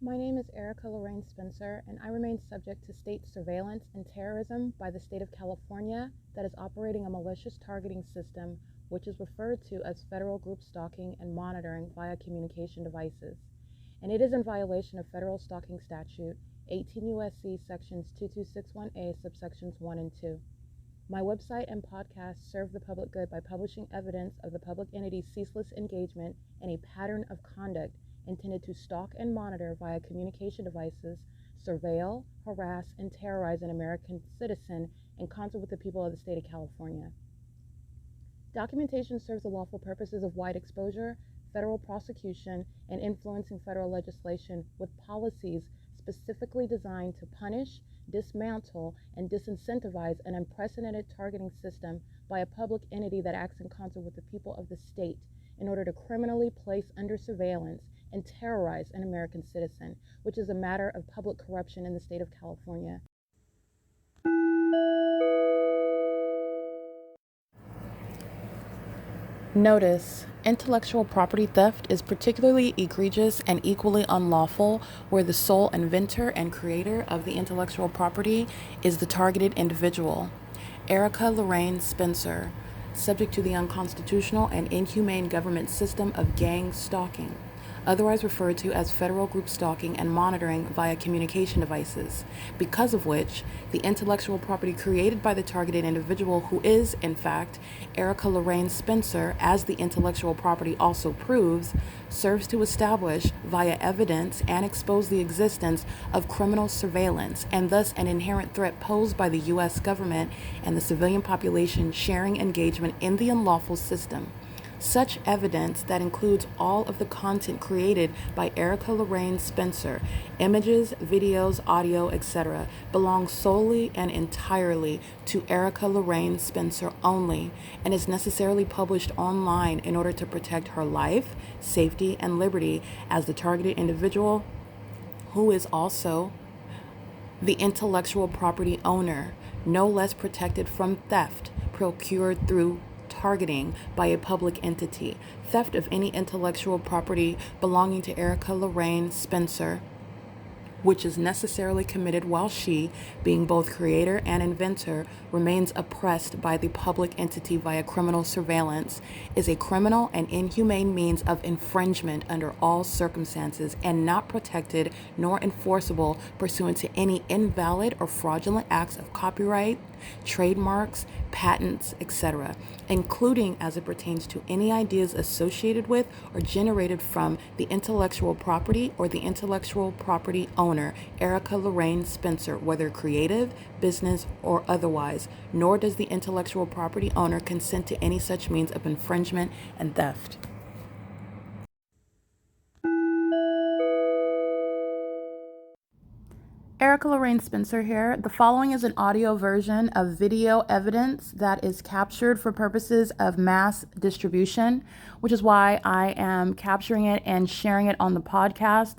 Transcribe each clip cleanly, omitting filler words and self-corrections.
My name is Erica Lorraine Spencer, and I remain subject to state surveillance and terrorism by the state of California that is operating a malicious targeting system which is referred to as federal group stalking and monitoring via communication devices. And it is in violation of federal stalking statute 18 U.S.C. sections 2261A subsections 1 and 2. My website and podcast serve the public good by publishing evidence of the public entity's ceaseless engagement in a pattern of conduct intended to stalk and monitor via communication devices, surveil, harass, and terrorize an American citizen in concert with the people of the state of California. Documentation serves the lawful purposes of wide exposure, federal prosecution, and influencing federal legislation with policies specifically designed to punish, dismantle, and disincentivize an unprecedented targeting system by a public entity that acts in concert with the people of the state in order to criminally place under surveillance and terrorize an American citizen, which is a matter of public corruption in the state of California. Notice: intellectual property theft is particularly egregious and equally unlawful where the sole inventor and creator of the intellectual property is the targeted individual. Erica Lorraine Spencer, subject to the unconstitutional and inhumane government system of gang stalking, otherwise referred to as federal group stalking and monitoring via communication devices, because of which the intellectual property created by the targeted individual, who is, in fact, Erica Lorraine Spencer, as the intellectual property also proves, serves to establish via evidence and expose the existence of criminal surveillance and thus an inherent threat posed by the U.S. government and the civilian population sharing engagement in the unlawful system. Such evidence that includes all of the content created by Erica Lorraine Spencer, images, videos, audio, etc., belongs solely and entirely to Erica Lorraine Spencer only and is necessarily published online in order to protect her life, safety, and liberty as the targeted individual, who is also the intellectual property owner, no less protected from theft procured through targeting by a public entity. Theft of any intellectual property belonging to Erica Lorraine Spencer, which is necessarily committed while she, being both creator and inventor, remains oppressed by the public entity via criminal surveillance, is a criminal and inhumane means of infringement under all circumstances and not protected nor enforceable pursuant to any invalid or fraudulent acts of copyright, trademarks, patents, etc., including as it pertains to any ideas associated with or generated from the intellectual property or the intellectual property owner, Erica Lorraine Spencer, whether creative, business, or otherwise, nor does the intellectual property owner consent to any such means of infringement and theft. Erica Lorraine Spencer here. The following is an audio version of video evidence that is captured for purposes of mass distribution, which is why I am capturing it and sharing it on the podcast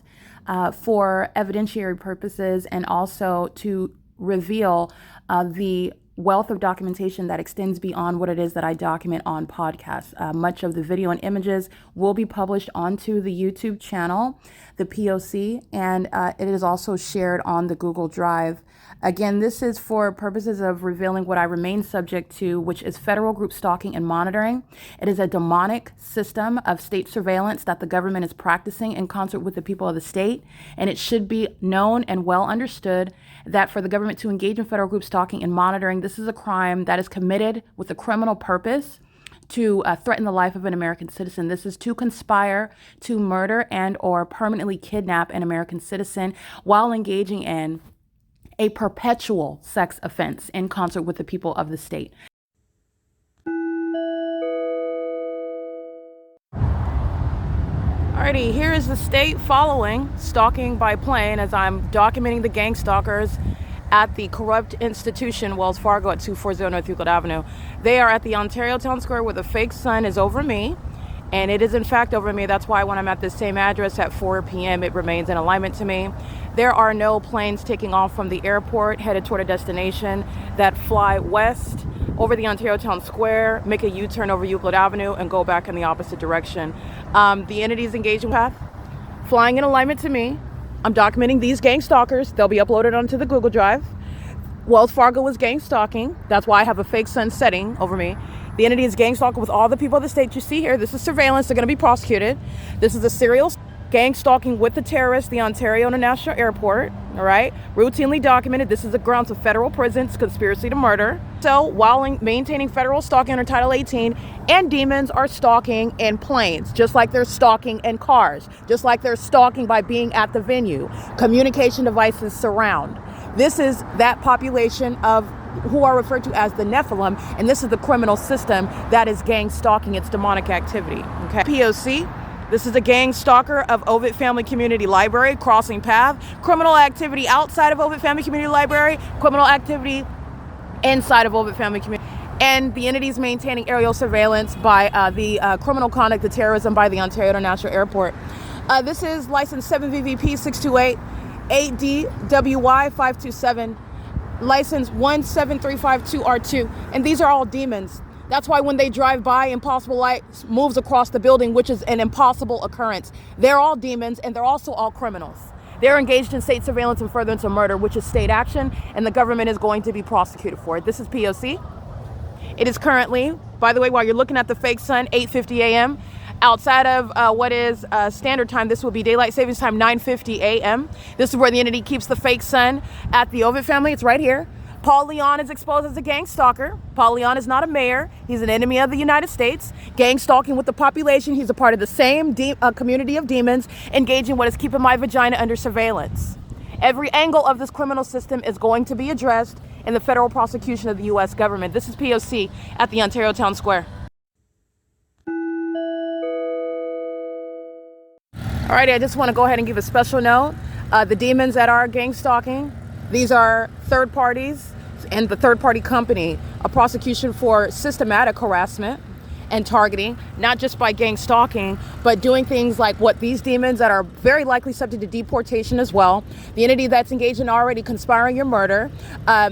for evidentiary purposes and also to reveal the wealth of documentation that extends beyond what it is that I document on podcasts. Much of the video and images will be published onto the YouTube channel, the P.O.C, and it is also shared on the Google Drive. Again, this is for purposes of revealing what I remain subject to, which is federal group stalking and monitoring. It is a demonic system of state surveillance that the government is practicing in concert with the people of the state, and it should be known and well understood that for the government to engage in federal group stalking and monitoring, this is a crime that is committed with a criminal purpose to threaten the life of an American citizen. This is to conspire to murder and or permanently kidnap an American citizen while engaging in a perpetual sex offense in concert with the people of the state. Alrighty, here is the state following stalking by plane as I'm documenting the gang stalkers at the corrupt institution Wells Fargo at 240 North Euclid Avenue. They are at the Ontario Town Square where the fake sun is over me, and it is in fact over me. That's why when I'm at the same address at 4 p.m. it remains in alignment to me. There are no planes taking off from the airport headed toward a destination that fly west over the Ontario Town Square, make a U-turn over Euclid Avenue, and go back in the opposite direction. The entities engaging path, flying in alignment to me, I'm documenting these gang stalkers. They'll be uploaded onto the Google Drive. Wells Fargo was gang stalking. That's why I have a fake sun setting over me. The entity is gang stalking with all the people of the state you see here. This is surveillance. They're going to be prosecuted. This is a serial gang stalking with the terrorist, the Ontario International Airport. All right, routinely documented. This is the grounds of federal prisons, conspiracy to murder. So while maintaining federal stalking under Title 18, and demons are stalking in planes, just like they're stalking in cars, just like they're stalking by being at the venue. Communication devices surround. This is that population of who are referred to as the Nephilim, and this is the criminal system that is gang stalking. It's demonic activity. Okay, P.O.C. This is a gang stalker of OVITT Family Community Library, crossing path. Criminal activity outside of OVITT Family Community Library, criminal activity inside of OVITT Family Community. And the entities maintaining aerial surveillance by the criminal conduct, the terrorism by the Ontario International Airport. This is license 7VVP 628 8DWY 527, license 17352R2, and these are all demons. That's why when they drive by, impossible light moves across the building, which is an impossible occurrence. They're all demons, and they're also all criminals. They're engaged in state surveillance and furtherance of murder, which is state action, and the government is going to be prosecuted for it. This is P.O.C. It is currently, by the way, while you're looking at the fake sun, 8:50 a.m. Outside of what is standard time, this will be daylight savings time, 9:50 a.m. This is where the entity keeps the fake sun at the OVITT family. It's right here. Paul Leon is exposed as a gang stalker. Paul Leon is not a mayor. He's an enemy of the United States. Gang stalking with the population. He's a part of the same community of demons, engaging what is keeping my vagina under surveillance. Every angle of this criminal system is going to be addressed in the federal prosecution of the U.S. government. This is P.O.C. at the Ontario Town Square. Alrighty, I just want to go ahead and give a special note. The demons that are gang stalking, these are third parties and the third party company, a prosecution for systematic harassment and targeting, not just by gang stalking, but doing things like what these demons that are very likely subject to deportation as well. The entity that's engaged in already conspiring your murder.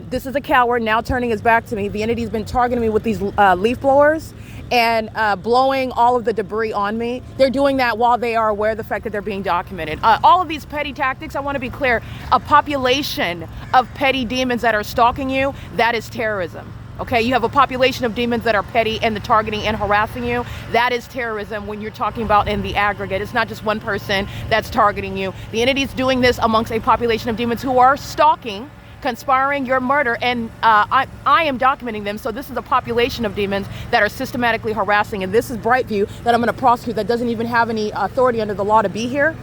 This is a coward now turning his back to me. The entity's been targeting me with these leaf blowers and blowing all of the debris on me. They're doing that while they are aware of the fact that they're being documented. All of these petty tactics, I want to be clear, a population of petty demons that are stalking you, that is terrorism. Okay, you have a population of demons that are petty and the targeting and harassing you. That is terrorism when you're talking about in the aggregate. It's not just one person that's targeting you. The entity is doing this amongst a population of demons who are stalking, conspiring your murder, and I am documenting them. So this is a population of demons that are systematically harassing, and this is Brightview that I'm going to prosecute that doesn't even have any authority under the law to be here.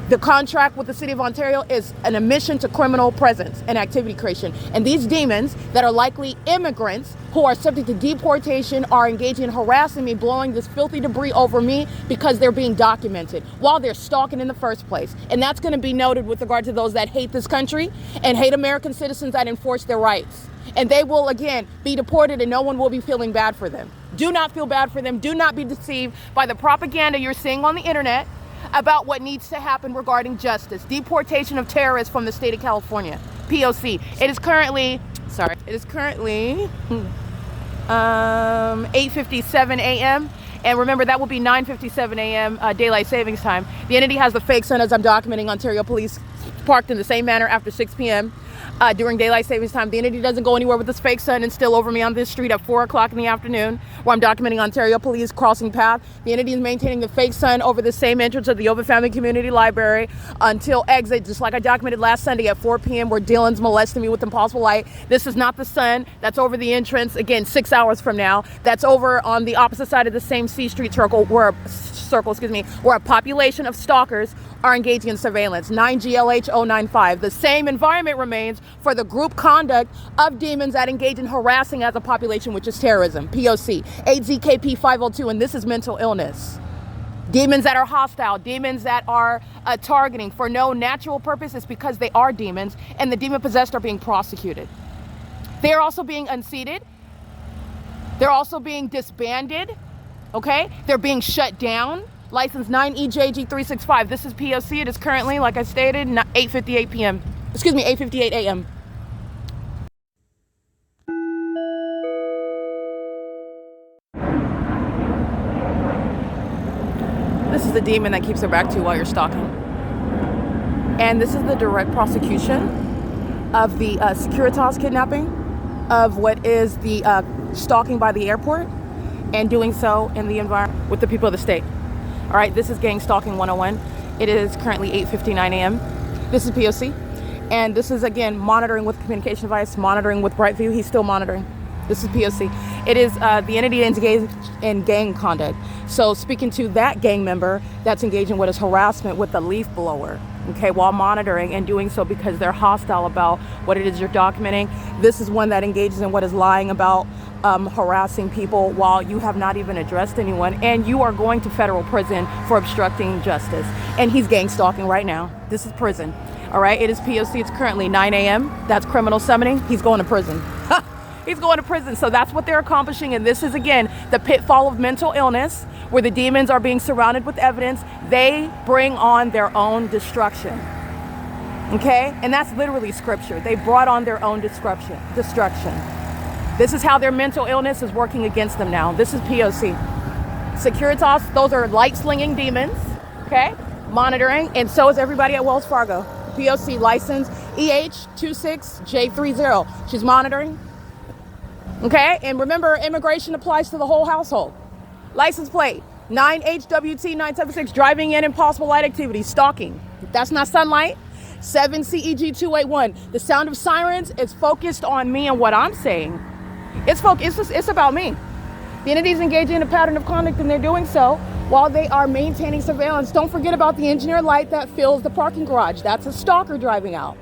The contract with the City of Ontario is an admission to criminal presence and activity creation. And these demons that are likely immigrants who are subject to deportation are engaging in harassing me, blowing this filthy debris over me because they're being documented while they're stalking in the first place. And that's going to be noted with regard to those that hate this country and hate American citizens that enforce their rights. And they will, again, be deported and no one will be feeling bad for them. Do not feel bad for them. Do not be deceived by the propaganda you're seeing on the internet about what needs to happen regarding justice. Deportation of terrorists from the state of California. P.O.C. It is currently 8:57 a.m. And remember, that will be 9:57 a.m. Daylight savings time. The entity has the fake sun, as I'm documenting. Ontario police parked in the same manner after 6 p.m. During daylight savings time. The entity doesn't go anywhere with this fake sun and still over me on this street at 4 o'clock in the afternoon, where I'm documenting Ontario police crossing path. The entity is maintaining the fake sun over the same entrance of the OVITT Family Community Library until exit, just like I documented last Sunday at 4 p.m. where Dylan's molesting me with impossible light. This is not the sun that's over the entrance, again, 6 hours from now. That's over on the opposite side of the same C Street circle where a population of stalkers are engaging in surveillance. 9GLH095. The same environment remains for the group conduct of demons that engage in harassing as a population, which is terrorism. P.O.C. 8ZKP502, and this is mental illness. Demons that are hostile, demons that are targeting for no natural purpose. It's because they are demons, and the demon-possessed are being prosecuted. They are also being unseated. They're also being disbanded. Okay? They're being shut down. License 9EJG365. This is P.O.C. It is currently, like I stated, 8:58 p.m. Excuse me, 8:58 a.m. This is the demon that keeps her back to you while you're stalking. And this is the direct prosecution of the Securitas kidnapping, of what is the stalking by the airport, and doing so in the environment with the people of the state. All right, this is Gang Stalking 101. It is currently 8:59 a.m. This is P.O.C. And this is, again, monitoring with communication device, monitoring with Brightview. He's still monitoring. This is P.O.C. It is the entity engaged in gang conduct. So speaking to that gang member that's engaging what is harassment with the leaf blower, okay, while monitoring, and doing so because they're hostile about what it is you're documenting. This is one that engages in what is lying about harassing people while you have not even addressed anyone, and you are going to federal prison for obstructing justice. And he's gang stalking right now. This is prison. All right, it is P.O.C. It's currently 9 a.m. That's criminal summoning. He's going to prison. He's going to prison. So that's what they're accomplishing. And this is, again, the pitfall of mental illness, where the demons are being surrounded with evidence. They bring on their own destruction. Okay? And that's literally scripture. They brought on their own destruction. This is how their mental illness is working against them now. This is P.O.C. Securitas, those are light-slinging demons, okay? Monitoring, and so is everybody at Wells Fargo. P.O.C. license EH26J30. She's monitoring. Okay, and remember, immigration applies to the whole household. License plate 9HWT976, driving in impossible light activity, stalking. That's not sunlight. 7CEG281. The sound of sirens is focused on me and what I'm saying. It's about me. The entities engaging in a pattern of conduct, and they're doing so while they are maintaining surveillance. Don't forget about the engineer light that fills the parking garage. That's a stalker driving out.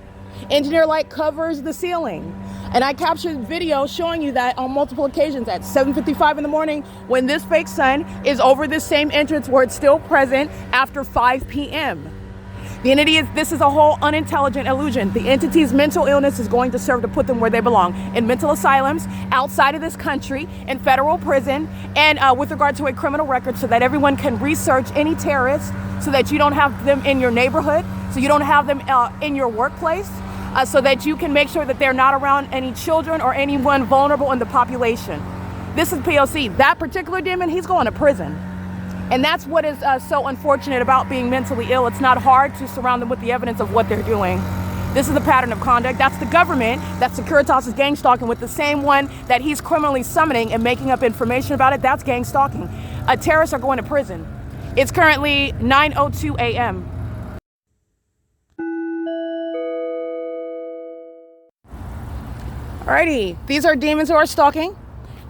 Engineer light covers the ceiling. And I captured video showing you that on multiple occasions at 7:55 in the morning, when this fake sun is over this same entrance where it's still present after 5 p.m. The entity is, this is a whole unintelligent illusion. The entity's mental illness is going to serve to put them where they belong, in mental asylums, outside of this country, in federal prison, and with regard to a criminal record, so that everyone can research any terrorists, so that you don't have them in your neighborhood, so you don't have them in your workplace, so that you can make sure that they're not around any children or anyone vulnerable in the population. This is P.O.C. That particular demon, he's going to prison. And that's what is so unfortunate about being mentally ill. It's not hard to surround them with the evidence of what they're doing. This is the pattern of conduct. That's the government that Securitas is gang stalking with, the same one that he's criminally summoning and making up information about it. That's gang stalking. Terrorists are going to prison. It's currently 9:02 a.m. Alrighty, these are demons who are stalking.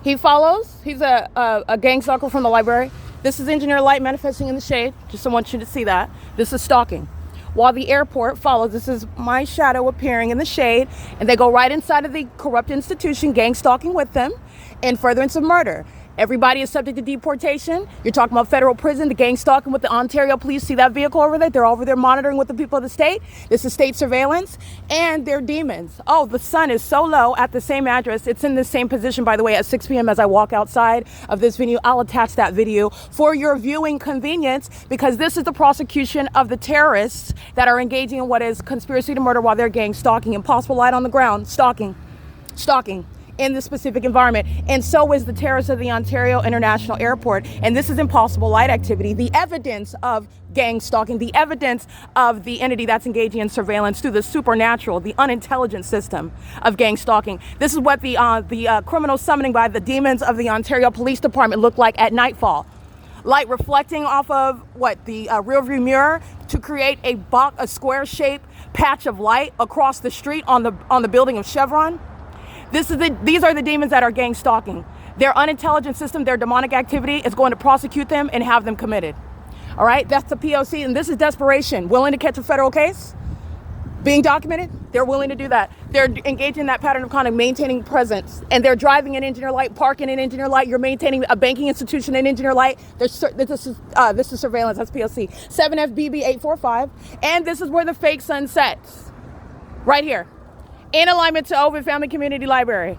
He follows. He's a gang stalker from the library. This is engineer light manifesting in the shade. Just I want you to see that. This is stalking. While the airport follows, this is my shadow appearing in the shade, and they go right inside of the corrupt institution, gang stalking with them, in furtherance of murder. Everybody is subject to deportation. You're talking about federal prison, the gang stalking with the Ontario police. See that vehicle over there? They're over there monitoring with the people of the state. This is state surveillance, and they're demons. Oh, the sun is so low at the same address. It's in the same position, by the way, at 6 p.m. as I walk outside of this venue. I'll attach that video for your viewing convenience, because this is the prosecution of the terrorists that are engaging in what is conspiracy to murder while they're gang stalking. Impossible light on the ground, stalking in this specific environment. And so is the terrorists of the Ontario International Airport. And this is impossible light activity, the evidence of gang stalking, the evidence of the entity that's engaging in surveillance through the supernatural, the unintelligent system of gang stalking. This is what the criminal summoning by the demons of the Ontario Police Department look like at nightfall. Light reflecting off of the rear view mirror to create a square-shaped patch of light across the street on the building of Chevron. These are the demons that are gang stalking. Their unintelligent system, their demonic activity is going to prosecute them and have them committed. All right, that's the P.O.C. And this is desperation. Willing to catch a federal case? Being documented? They're willing to do that. They're engaging in that pattern of conduct, maintaining presence. And they're driving in engineer light, parking in engineer light. You're maintaining a banking institution in engineer light. This is surveillance. That's P.O.C. 7FBB845. And this is where the fake sun sets. Right here. In alignment to OVITT Family Community Library.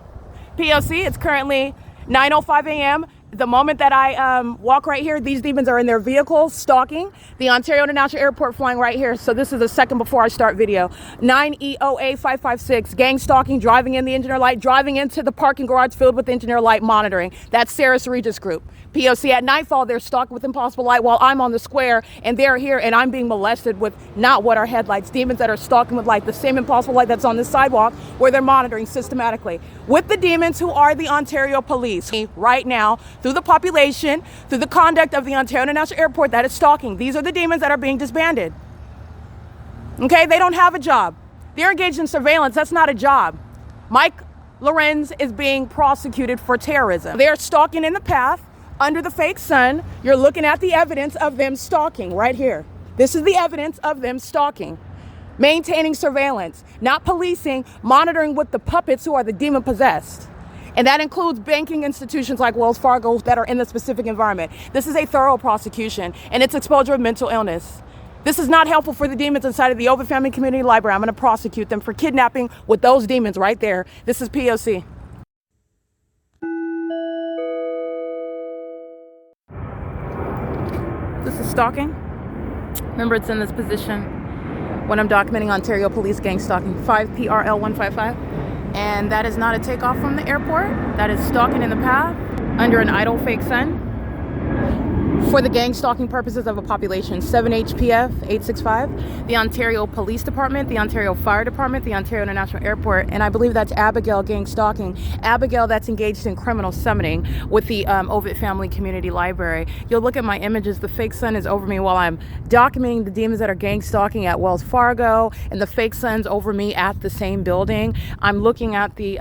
P.O.C. It's currently 9:05 a.m. The moment that I walk right here, these demons are in their vehicles stalking the Ontario International Airport, flying right here. So this is a second before I start video. 9EOA556, gang stalking, driving in the engineer light, driving into the parking garage filled with engineer light monitoring. That's Sarah's Regis Group. P.O.C. at nightfall, they're stalking with impossible light while I'm on the square and they're here and I'm being molested with not what are headlights, demons that are stalking with light, the same impossible light that's on this sidewalk where they're monitoring systematically. With the demons who are the Ontario police right now, through the population, through the conduct of the Ontario International Airport that is stalking. These are the demons that are being disbanded. Okay, they don't have a job. They're engaged in surveillance. That's not a job. Mike LORENZ is being prosecuted for terrorism. They are stalking in the path under the fake sun. You're looking at the evidence of them stalking right here. This is the evidence of them stalking. Maintaining surveillance, not policing, monitoring with the puppets who are the demon possessed. And that includes banking institutions like Wells Fargo that are in the specific environment. This is a thorough prosecution and it's exposure of mental illness. This is not helpful for the demons inside of the OVITT Family Community Library. I'm going to prosecute them for kidnapping with those demons right there. This is P.O.C. This is stalking. Remember, it's in this position when I'm documenting Ontario police gang stalking, 5PRL155. And that is not a takeoff from the airport. That is stalking in the path under an idle fake sun for the gang stalking purposes of a population. 7HPF 865, the Ontario Police Department, the Ontario Fire Department, the Ontario International Airport, and I believe that's Abigail gang stalking. Abigail that's engaged in criminal summoning with the OVITT Family Community Library. You'll look at my images, the fake sun is over me while I'm documenting the demons that are gang stalking at Wells Fargo, and the fake sun's over me at the same building. I'm looking at the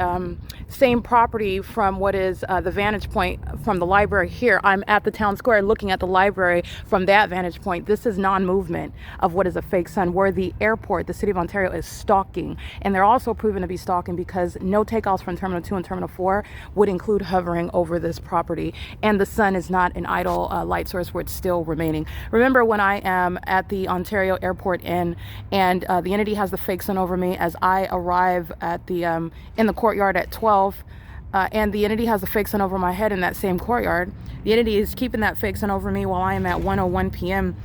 same property from what is the vantage point from the library here. I'm at the town square looking at the library from that vantage point. This is non-movement of what is a fake sun, where the airport, the city of Ontario, is stalking. And they're also proven to be stalking because no takeoffs from Terminal 2 and Terminal 4 would include hovering over this property. And the sun is not an idle light source where it's still remaining. Remember when I am at the Ontario Airport Inn and the entity has the fake sun over me as I arrive at the in the courtyard at 12, and the entity has a fake sun over my head in that same courtyard. The entity is keeping that fake sun over me while I am at 1:01 p.m.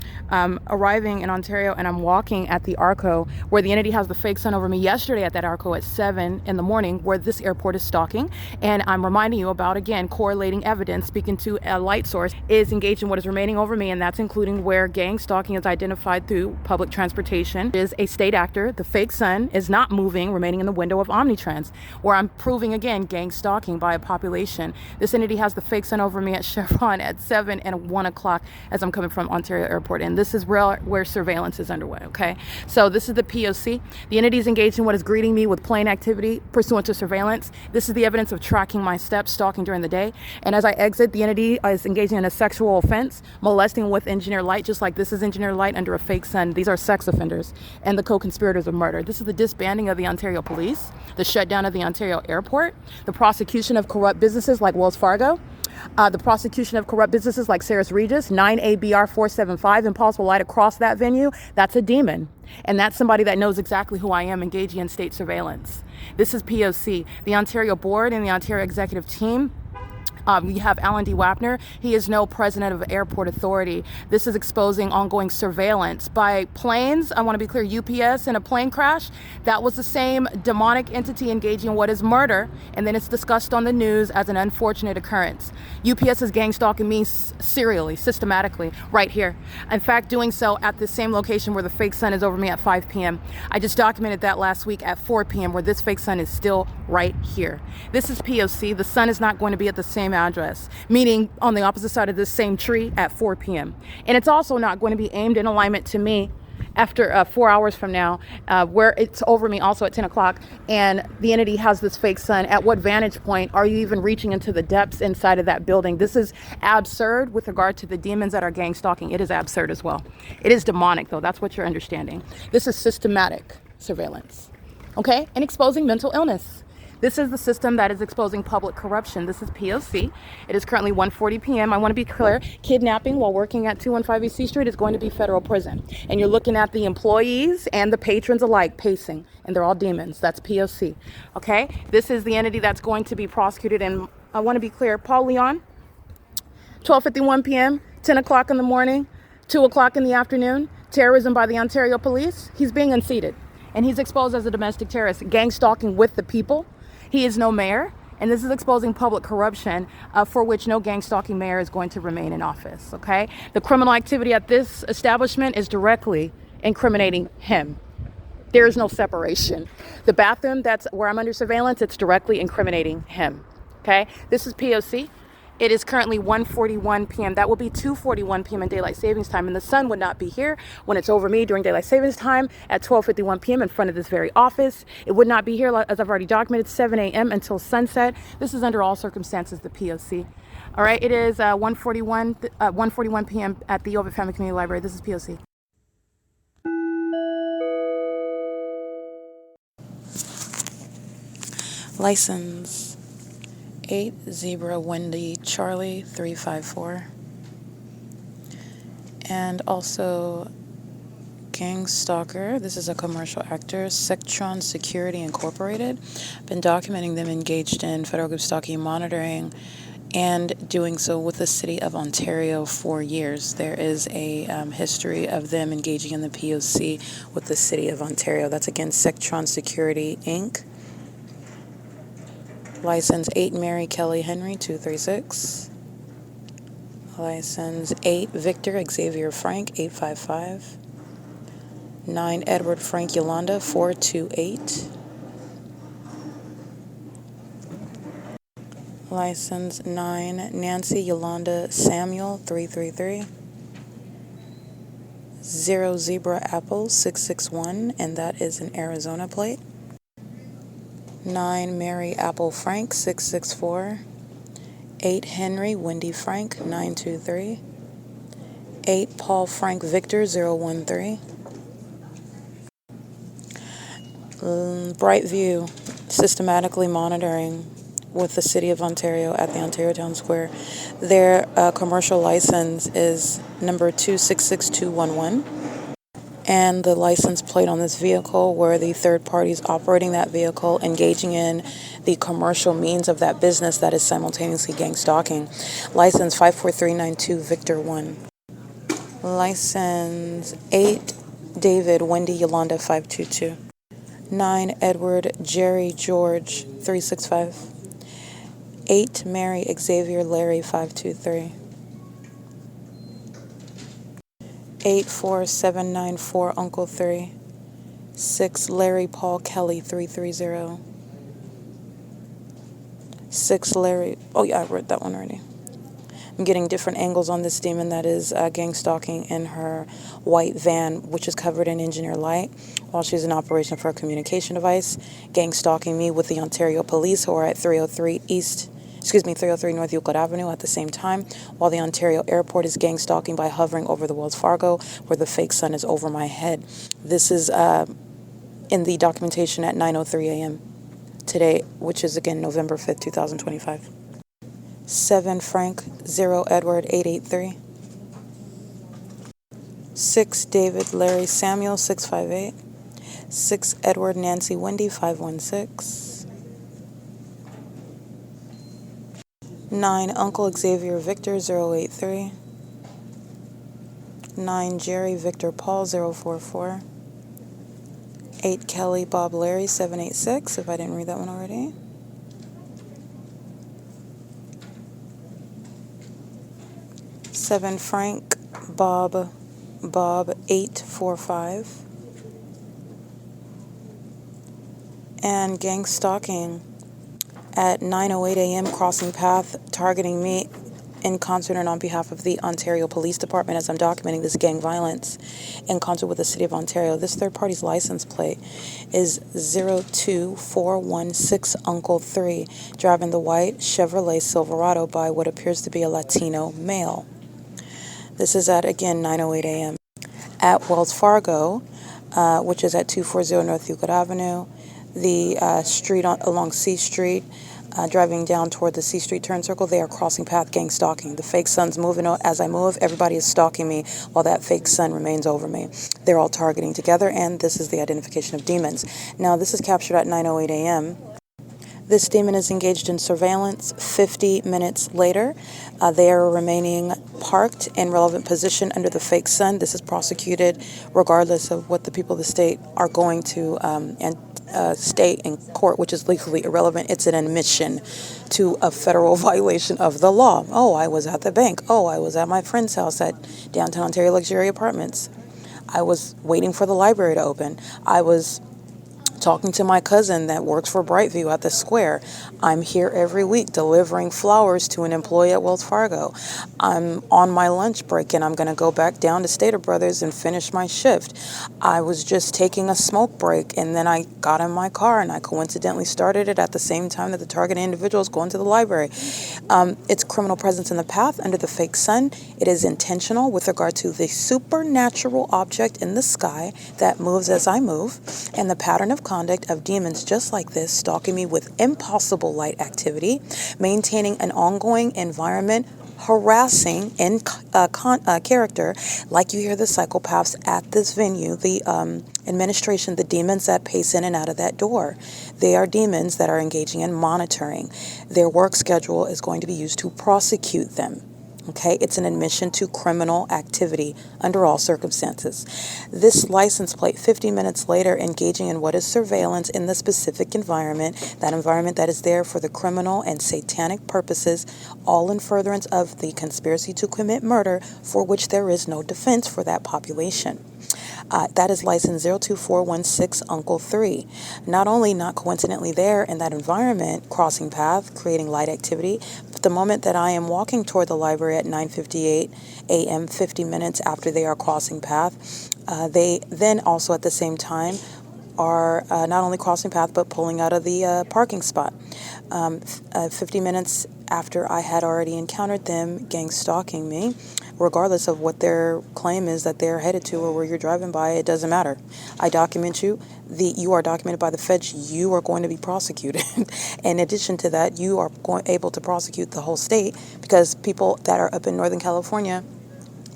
Arriving in Ontario, and I'm walking at the ARCO where the entity has the fake sun over me yesterday at that ARCO at 7 in the morning where this airport is stalking. And I'm reminding you about, again, correlating evidence, speaking to a light source is engaged in what is remaining over me, and that's including where gang stalking is identified through public transportation. It is a state actor. The fake sun is not moving, remaining in the window of Omnitrans, where I'm proving, again, gang stalking by a population. This entity has the fake sun over me at CHEVRON at 7 and 1 o'clock as I'm coming from Ontario Airport. And this is where surveillance is underway, okay? So this is the P.O.C. The entity is engaged in what is greeting me with plain activity pursuant to surveillance. This is the evidence of tracking my steps, stalking during the day. And as I exit, the entity is engaging in a sexual offense, molesting with engineered light, just like this is engineered light under a fake sun. These are sex offenders and the co-conspirators of murder. This is the disbanding of the Ontario Police, the shutdown of the Ontario Airport, the prosecution of corrupt businesses like Wells Fargo, the prosecution of corrupt businesses like Sarah's Regis, 9ABR 475, impossible light across that venue. That's a demon. And that's somebody that knows exactly who I am, engaging in state surveillance. This is P.O.C. The Ontario Board and the Ontario Executive Team. You have Alan D. WAPNER. He is no president of Airport Authority. This is exposing ongoing surveillance by planes. I want to be clear, UPS in a plane crash. That was the same demonic entity engaging in what is murder, and then it's discussed on the news as an unfortunate occurrence. UPS is gang stalking me serially, systematically, right here. In fact, doing so at the same location where the fake sun is over me at 5 p.m. I just documented that last week at 4 p.m. where this fake sun is still right here. This is P.O.C. The sun is not going to be at the same address, meaning on the opposite side of this same tree at 4 p.m. And it's also not going to be aimed in alignment to me after 4 hours from now, where it's over me also at 10 o'clock, and the entity has this fake sun. At what vantage point are you even reaching into the depths inside of that building? This is absurd with regard to the demons that are gang stalking. It is absurd as well. It is demonic, though. That's what you're understanding. This is systematic surveillance, okay? And exposing mental illness. This is the system that is exposing public corruption. This is P.O.C. It is currently 1:40 p.m. I want to be clear, kidnapping while working at 215 E.C. Street is going to be federal prison. And you're looking at the employees and the patrons alike pacing, and they're all demons. That's P.O.C. Okay? This is the entity that's going to be prosecuted. And I want to be clear, Paul Leon, 12:51 p.m., 10 o'clock in the morning, 2 o'clock in the afternoon, terrorism by the Ontario Police. He's being unseated, and he's exposed as a domestic terrorist, gang stalking with the people. He is no mayor. And this is exposing public corruption for which no gang stalking mayor is going to remain in office, okay? The criminal activity at this establishment is directly incriminating him. There is no separation. The bathroom, that's where I'm under surveillance, it's directly incriminating him, okay? This is P.O.C. It is currently 1:41 p.m. That will be 2:41 p.m. in daylight savings time, and the sun would not be here when it's over me during daylight savings time at 12:51 p.m. in front of this very office. It would not be here, as I've already documented, 7 a.m. until sunset. This is under all circumstances the P.O.C. All right, it is 1:41 p.m. at the OVITT Family Community Library. This is P.O.C. License 80 Wendy Charlie 354. And also gang stalker. This is a commercial actor, CHEVRON Security Incorporated. Been documenting them engaged in federal group stalking monitoring and doing so with the city of Ontario for years. There is a history of them engaging in the P.O.C. with the city of Ontario. That's again CHEVRON Security Inc. License 8 Mary Kelly Henry 236. License 8 Victor Xavier Frank 855. 9 Edward Frank Yolanda 428. License 9 Nancy Yolanda Samuel 333. 0 Zebra Apple 661, and that is an Arizona plate. 9 Mary Apple Frank 664. 8 Henry Wendy Frank 923. 8 Paul Frank Victor 013. Brightview systematically monitoring with the city of Ontario at the Ontario Town Square. Their commercial license is number 266211. And the license plate on this vehicle were the third parties operating that vehicle, engaging in the commercial means of that business that is simultaneously gang stalking. License 54392 Victor 1. License 8 David Wendy Yolanda 522. 9 Edward Jerry George 365. 8 Mary Xavier Larry 523. 84794 Uncle 3. 6 Larry Paul Kelly 330. 6 Larry, oh yeah, I read that one already. I'm getting different angles on this demon that is gang stalking in her white van, which is covered in engineer light, while she's in operation for a communication device, gang stalking me with the Ontario police, who are at 303 North Euclid Avenue at the same time, while the Ontario airport is gang stalking by hovering over the Wells Fargo, where the fake sun is over my head. This is in the documentation at 9:03 a.m. today, which is again November 5th, 2025. 7 Frank 0 Edward 883. 6 David Larry Samuel 658. 6 Edward Nancy Wendy 516. 9 Uncle Xavier Victor 083. 9 Jerry Victor Paul 044. 8 Kelly Bob Larry 786, if I didn't read that one already. 7 Frank Bob 845. And gang stalking at 9:08 a.m. crossing path, targeting me in concert and on behalf of the Ontario Police Department as I'm documenting this gang violence in concert with the City of Ontario. This third party's license plate is 02416 Uncle 3, driving the white Chevrolet Silverado by what appears to be a Latino male. This is at, again, 9:08 a.m. at Wells Fargo, which is at 240 North Euclid Avenue, the street along C Street, driving down toward the C Street turn circle. They are crossing path gang stalking. The fake sun's moving as I move. Everybody is stalking me while that fake sun remains over me. They're all targeting together, and this is the identification of demons. Now, this is captured at 9:08 a.m. This demon is engaged in surveillance 50 minutes later. They are remaining parked in relevant position under the fake sun. This is prosecuted regardless of what the people of the state are going to state in court, which is legally irrelevant. It's an admission to a federal violation of the law. Oh, I was at the bank. Oh, I was at my friend's house at Downtown Ontario Luxury Apartments. I was waiting for the library to open. I was talking to my cousin that works for Brightview at the Square. I'm here every week delivering flowers to an employee at Wells Fargo. I'm on my lunch break and I'm going to go back down to Stater Brothers and finish my shift. I was just taking a smoke break and then I got in my car and I coincidentally started it at the same time that the targeted individual is going to the library. It's criminal presence in the path under the fake sun. It is intentional with regard to the supernatural object in the sky that moves as I move, and the pattern of conduct of demons just like this stalking me with impossible light activity, maintaining an ongoing environment, harassing in character, like you hear the psychopaths at this venue, the administration, the demons that pace in and out of that door. They are demons that are engaging in monitoring. Their work schedule is going to be used to prosecute them. Okay, it's an admission to criminal activity under all circumstances. This license plate, 50 minutes later, engaging in what is surveillance in the specific environment that is there for the criminal and satanic purposes, all in furtherance of the conspiracy to commit murder, for which there is no defense for that population. That is license 02416 Uncle 3. Not only not coincidentally there in that environment, crossing path, creating light activity, but the moment that I am walking toward the library at 9:58 a.m., 50 minutes after they are crossing path, they then also at the same time are not only crossing path but pulling out of the parking spot. 50 minutes after I had already encountered them gang stalking me, regardless of what their claim is that they're headed to or where you're driving by, it doesn't matter. I document you. You are documented by the feds. You are going to be prosecuted. In addition to that, you are able to prosecute the whole state, because people that are up in Northern California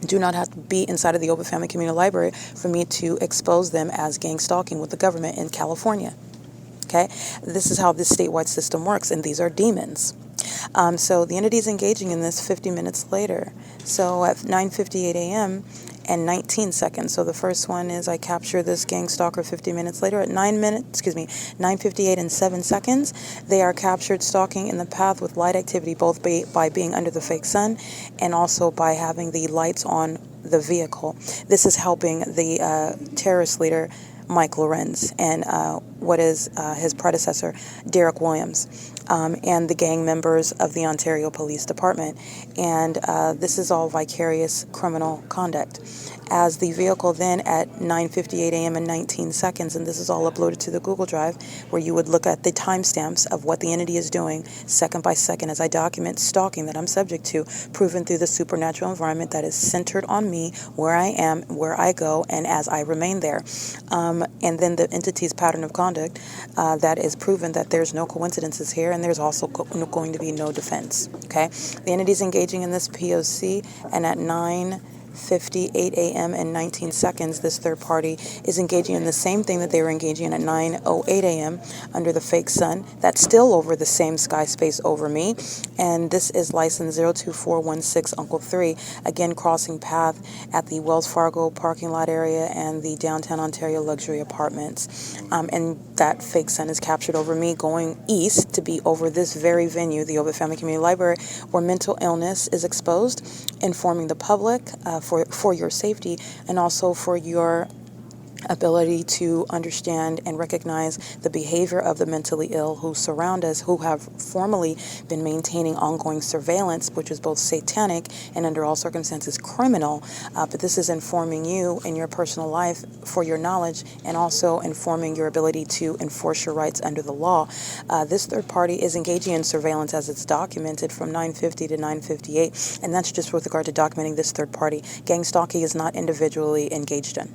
do not have to be inside of the Open Family Community Library for me to expose them as gang stalking with the government in California. Okay, this is how this statewide system works, and these are demons. So the entity is engaging in this 50 minutes later. So at 9:58 a.m. and 19 seconds. So the first one is I capture this gang stalker 50 minutes later at 9:58 and 7 seconds. They are captured stalking in the path with light activity, both by being under the fake sun and also by having the lights on the vehicle. This is helping the terrorist leader, Mike Lorenz, and what is his predecessor, Derek Williams, and the gang members of the Ontario Police Department. And this is all vicarious criminal conduct. As the vehicle then at 9:58 a.m. and 19 seconds, and this is all uploaded to the Google Drive, where you would look at the timestamps of what the entity is doing second by second as I document stalking that I'm subject to, proven through the supernatural environment that is centered on me, where I am, where I go, and as I remain there. And then the entity's pattern of conduct that is proven that there's no coincidences here, and there's also going to be no defense. Okay, the entity is engaging in this P.O.C. and at 9:58 a.m. and 19 seconds, this third party is engaging in the same thing that they were engaging in at 9:08 a.m. under the fake sun. That's still over the same sky space over me. And this is license 02416 Uncle 3, again crossing path at the Wells Fargo parking lot area and the Downtown Ontario Luxury Apartments. And that fake sun is captured over me going east to be over this very venue, the Ovitt Family Community Library, where mental illness is exposed, informing the public for your safety and also for your ability to understand and recognize the behavior of the mentally ill who surround us, who have formerly been maintaining ongoing surveillance, which is both satanic and under all circumstances criminal. But this is informing you in your personal life for your knowledge and also informing your ability to enforce your rights under the law. This third party is engaging in surveillance as it's documented from 9:50 to 9:58, and that's just with regard to documenting this third party. Gang stalking is not individually engaged in.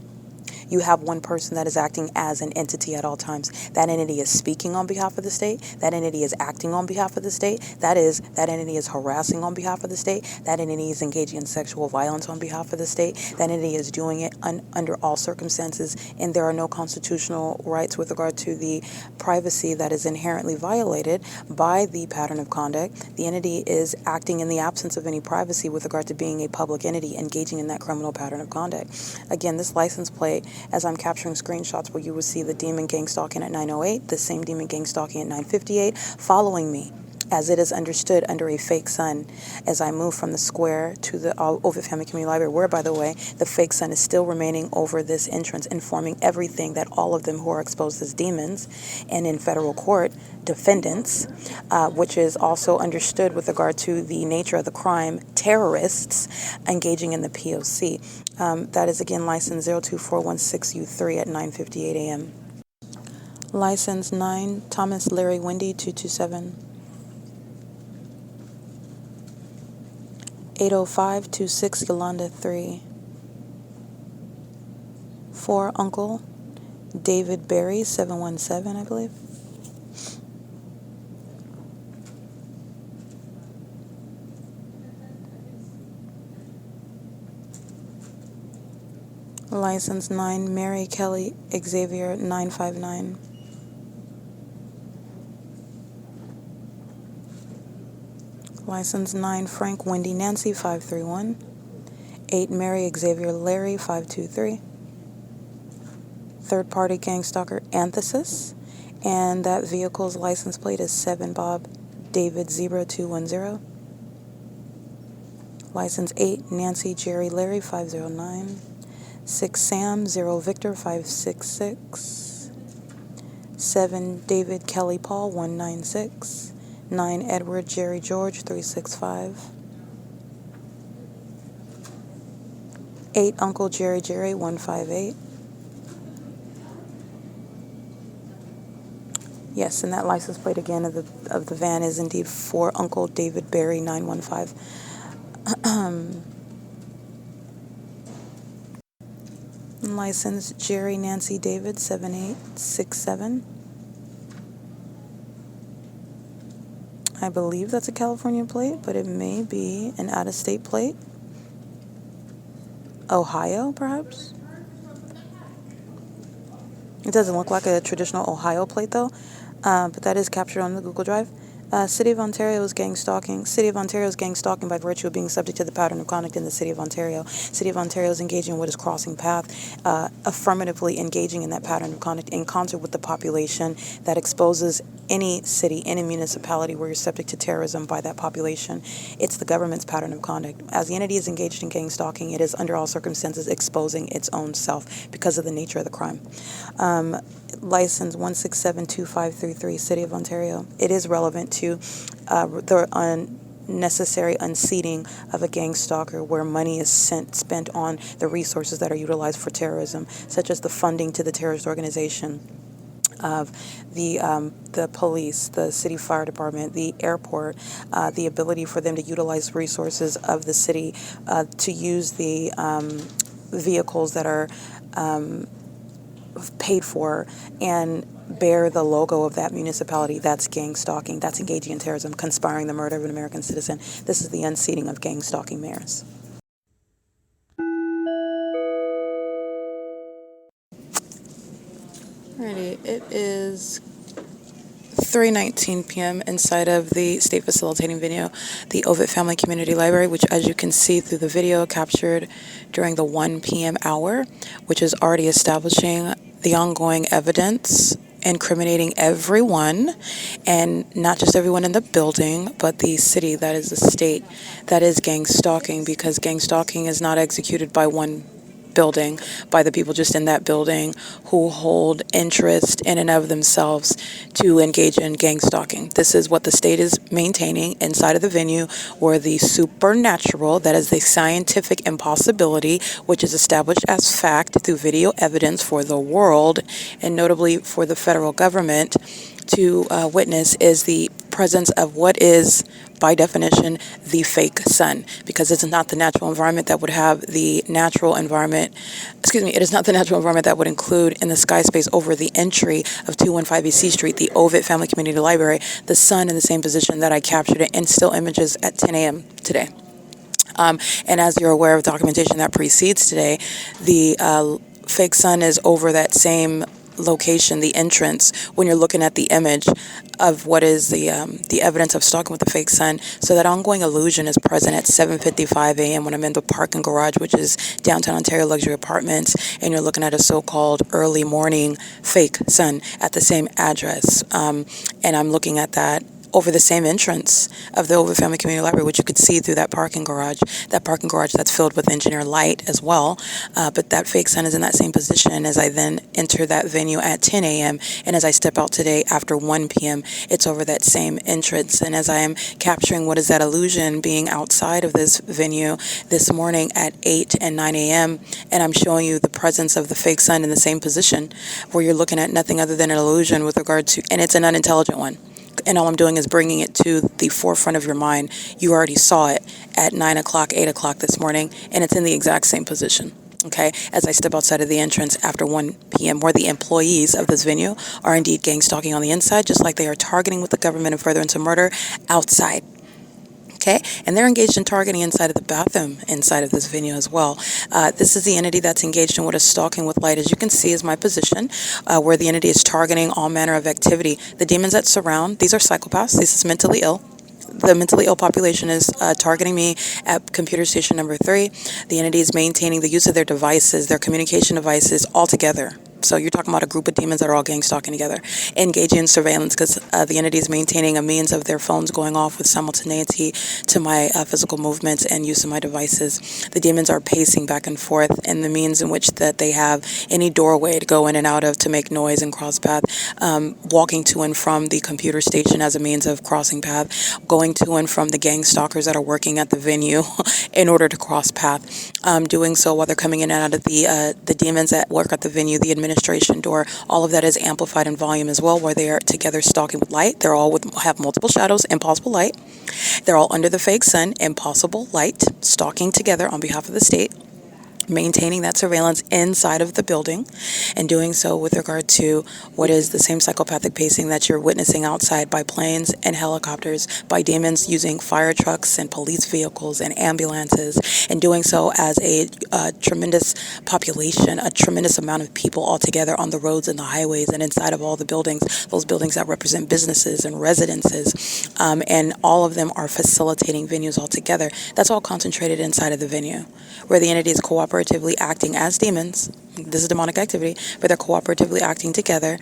You have one person that is acting as an entity at all times. That entity is speaking on behalf of the state. That entity is acting on behalf of the state. That entity is harassing on behalf of the state. That entity is engaging in sexual violence on behalf of the state. That entity is doing it under all circumstances, and there are no constitutional rights with regard to the privacy that is inherently violated by the pattern of conduct. The entity is acting in the absence of any privacy with regard to being a public entity engaging in that criminal pattern of conduct. Again, this license plate as I'm capturing screenshots where you will see the demon gang stalking at 9:08, the same demon gang stalking at 9:58, following me, as it is understood under a fake sun, as I move from the square to the OVITT Family Community Library, where, by the way, the fake sun is still remaining over this entrance, informing everything that all of them who are exposed as demons and in federal court, defendants, which is also understood with regard to the nature of the crime, terrorists engaging in the P.O.C. That is, again, license 02416U3 at 9:58 a.m. License 9, Thomas Larry Wendy 227. 80526 Yolanda 3. 4 Uncle David Berry 717, I believe. License 9 Mary Kelly Xavier 959. License 9 Frank Wendy Nancy 531. 8 Mary Xavier Larry 523. Third party gang stalker Anthesis, and that vehicle's license plate is 7 Bob David Zebra 210. License 8 Nancy Jerry Larry 509. 6 Sam 0 Victor 566. 7 David Kelly Paul 196. 9 Edward Jerry George 365. 8 Uncle Jerry 158. Yes, and that license plate again of the van is indeed for Uncle David Berry 915. License Jerry Nancy David 7867. I believe that's a California plate, but it may be an out-of-state plate. Ohio, perhaps? It doesn't look like a traditional Ohio plate, though, but that is captured on the Google Drive. City of Ontario's gang stalking. City of Ontario's gang stalking by virtue of being subject to the pattern of conduct in the City of Ontario. City of Ontario is engaging in what is crossing path, affirmatively engaging in that pattern of conduct in concert with the population that exposes any city, any municipality where you're subject to terrorism by that population. It's the government's pattern of conduct. As the entity is engaged in gang stalking, it is under all circumstances exposing its own self because of the nature of the crime. License 1672533, City of Ontario. It is relevant to the unnecessary unseating of a gang stalker where money is spent on the resources that are utilized for terrorism, such as the funding to the terrorist organization of the police, the city fire department, the airport, the ability for them to utilize resources of the city to use the vehicles that are paid for and bear the logo of that municipality. That's gang stalking. That's engaging in terrorism, conspiring the murder of an American citizen. This is the unseating of gang stalking mayors. Alrighty, it is 3:19 p.m. inside of the state facilitating venue, the OVITT Family Community Library, which, as you can see through the video, captured during the 1 p.m. hour, which is already establishing the ongoing evidence incriminating everyone, and not just everyone in the building, but the city, that is the state, that is gang stalking, because gang stalking is not executed by one building, by the people just in that building who hold interest in and of themselves to engage in gang stalking. This is what the state is maintaining inside of the venue, where the supernatural, that is the scientific impossibility, which is established as fact through video evidence for the world, and notably for the federal government to witness, is the presence of what is, by definition, the fake sun, because it's not the natural environment that would have the natural environment, it is not the natural environment that would include in the sky space over the entry of 215 E.C. Street, the OVITT Family Community Library, the sun in the same position that I captured it in still images at 10 a.m. today. And as you're aware of documentation that precedes today, the fake sun is over that same location, the entrance, when you're looking at the image of what is the evidence of stalking with the fake sun. So that ongoing illusion is present at 7:55 a.m. when I'm in the parking garage, which is downtown Ontario luxury apartments, and you're looking at a so-called early morning fake sun at the same address. And I'm looking at that over the same entrance of the OVITT Family Community Library, which you could see through that parking garage that's filled with engineer light as well. But that fake sun is in that same position as I then enter that venue at 10 a.m. And as I step out today after 1 p.m., it's over that same entrance. And as I am capturing what is that illusion being outside of this venue this morning at 8 and 9 a.m., and I'm showing you the presence of the fake sun in the same position, where you're looking at nothing other than an illusion with regard to, and it's an unintelligent one. And all I'm doing is bringing it to the forefront of your mind. You already saw it at 9 o'clock, 8 o'clock this morning, and it's in the exact same position. Okay, as I step outside of the entrance after 1 p.m., where the employees of this venue are indeed gang stalking on the inside, just like they are targeting with the government and furtherance of murder outside. Okay, and they're engaged in targeting inside of the bathroom, inside of this venue as well. This is the entity that's engaged in what is stalking with light. As you can see is my position, where the entity is targeting all manner of activity. The demons that surround, these are psychopaths, this is mentally ill. The mentally ill population is targeting me at computer station number 3. The entity is maintaining the use of their devices, their communication devices all together. So you're talking about a group of demons that are all gang stalking together, engaging in surveillance, because the entity is maintaining a means of their phones going off with simultaneity to my physical movements and use of my devices. The demons are pacing back and forth in the means in which that they have any doorway to go in and out of to make noise and cross path, walking to and from the computer station as a means of crossing path, going to and from the gang stalkers that are working at the venue in order to cross path, doing so while they're coming in and out of the demons that work at the venue, the administration door. All of that is amplified in volume as well, where they are together stalking with light. They're all have multiple shadows, impossible light. They're all under the fake sun, impossible light, stalking together on behalf of the state, maintaining that surveillance inside of the building, and doing so with regard to what is the same psychopathic pacing that you're witnessing outside by planes and helicopters, by demons using fire trucks and police vehicles and ambulances, and doing so as a tremendous population, a tremendous amount of people all together on the roads and the highways and inside of all the buildings, those buildings that represent businesses and residences, and all of them are facilitating venues all together. That's all concentrated inside of the venue, where the entity is cooperatively acting as demons. This is demonic activity, but they're cooperatively acting together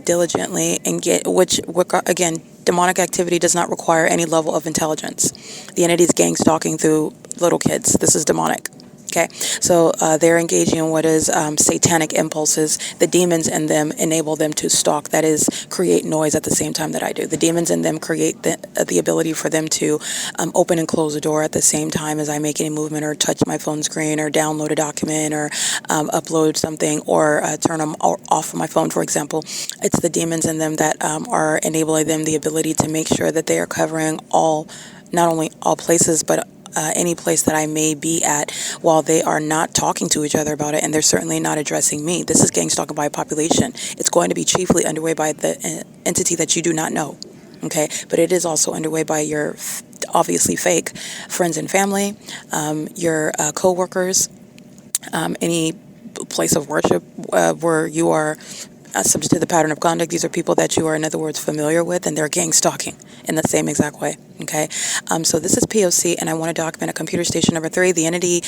diligently, and which again, demonic activity does not require any level of intelligence. The entity is gang stalking through little kids. This is demonic. Okay, so they're engaging in what is satanic impulses. The demons in them enable them to stalk, that is, create noise at the same time that I do. The demons in them create the ability for them to open and close a door at the same time as I make any movement or touch my phone screen or download a document or upload something or turn them off of my phone, for example. It's the demons in them that are enabling them the ability to make sure that they are covering not only all places, but any place that I may be at, while they are not talking to each other about it, and they're certainly not addressing me. This is gang stalking by population. It's going to be chiefly underway by the entity that you do not know, okay? But it is also underway by your obviously fake friends and family, your co-workers, any place of worship where you are subject to the pattern of conduct. These are people that you are, in other words, familiar with, and they're gang stalking in the same exact way. Okay, so this is P.O.C, and I want to document a computer station number 3. The entity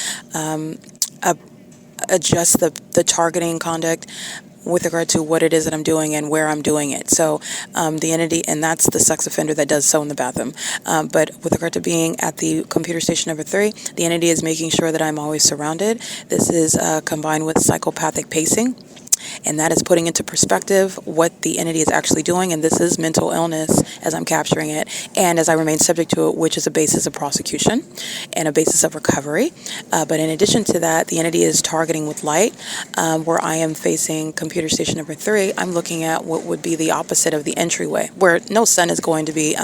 adjusts the targeting conduct with regard to what it is that I'm doing and where I'm doing it. So the entity, and that's the sex offender that does so in the bathroom. But with regard to being at the computer station number 3, the entity is making sure that I'm always surrounded. This is combined with psychopathic pacing. And that is putting into perspective what the entity is actually doing. And this is mental illness as I'm capturing it, and as I remain subject to it, which is a basis of prosecution and a basis of recovery. But in addition to that, the entity is targeting with light, where I am facing computer station number 3. I'm looking at what would be the opposite of the entryway, where no sun is going to be,